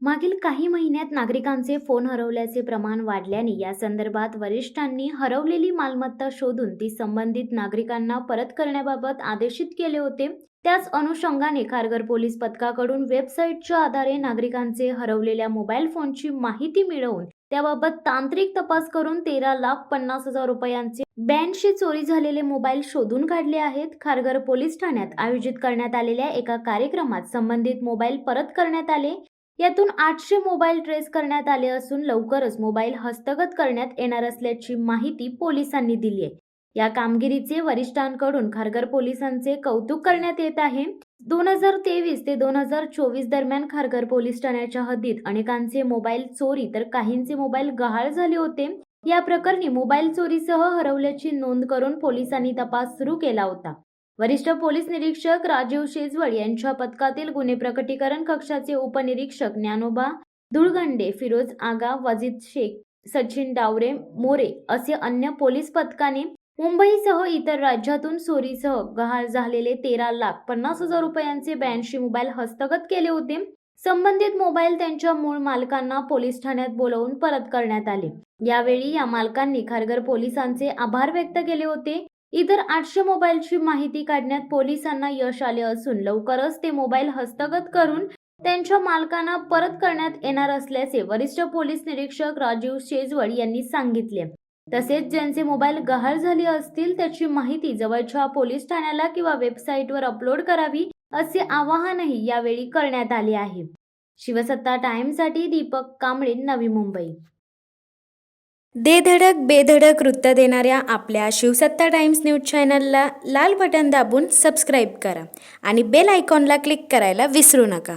मागील काही महिन्यात नागरिकांचे फोन हरवल्याचे प्रमाण वाढल्याने या संदर्भात वरिष्ठांनी हरवलेली मालमत्ता शोधून ती संबंधित नागरिकांना परत करण्याबाबत आदेशित केले होते। त्याच अनुषंगाने खारघर पोलीस पथकाकडून वेबसाईटच्या आधारे नागरिकांचे हरवलेल्या मोबाईल फोनची माहिती मिळवून त्याबाबत तांत्रिक तपास करून 13,50,000 रुपयांचे 82 चोरी झालेले मोबाईल शोधून काढले आहेत। खारघर पोलीस ठाण्यात आयोजित करण्यात आलेल्या एका कार्यक्रमात संबंधित मोबाईल परत करण्यात आले। यातून 800 मोबाईल ट्रेस करण्यात आले असून लवकरच मोबाईल हस्तगत करण्यात येणार असल्याची माहिती पोलिसांनी दिली आहे। या कामगिरीचे वरिष्ठांकडून खारघर पोलिसांचे कौतुक करण्यात येत आहे। 2023 ते 2024 दरम्यान खारघर पोलीस ठाण्याच्या हद्दीत अनेकांचे मोबाईल चोरी तर काहींचे मोबाईल गहाळ झाले होते। या प्रकरणी मोबाईल चोरीसह हरवल्याची नोंद करून पोलिसांनी तपास सुरू केला होता। वरिष्ठ पोलीस निरीक्षक राजीव शेजवळ यांच्या पथकातील गुन्हे प्रकटीकरण कक्षाचे उपनिरीक्षक ज्ञानोबा धुळगंडे, फिरोज आगा, वजीद शेख, सचिन डावरे मोरे असे अन्य पोलीस पथकाने मुंबईसह इतर राज्यातून चोरीसह गहाळ झालेले 13,50,000 रुपयांचे 82 मोबाईल हस्तगत केले होते। संबंधित मोबाईल त्यांच्या मूळ मालकांना पोलीस ठाण्यात बोलावून परत करण्यात आले। यावेळी या मालकांनी खारघर पोलिसांचे आभार व्यक्त केले होते। इतर 800 मोबाईलची माहिती काढण्यात पोलिसांना यश आले असून लवकरच ते मोबाईल हस्तगत करून त्यांच्या मालकांना परत करण्यात येणार असल्याचे वरिष्ठ पोलीस निरीक्षक राजीव शेजवळ यांनी सांगितले। तसेच ज्यांचे मोबाईल गहाळ झाले असतील त्याची माहिती जवळच्या पोलीस ठाण्याला किंवा वेबसाईटवर अपलोड करावी असे आवाहनही यावेळी करण्यात आले आहे। शिवसत्ता टाइम्ससाठी दीपक कांबळे, नवी मुंबई। दे धडक बेधडक वृत्त देणाऱ्या आपल्या शिवसत्ता टाइम्स न्यूज चॅनलला लाल बटन दाबून सबस्क्राईब करा आणि बेल आयकॉनला क्लिक करायला विसरू नका।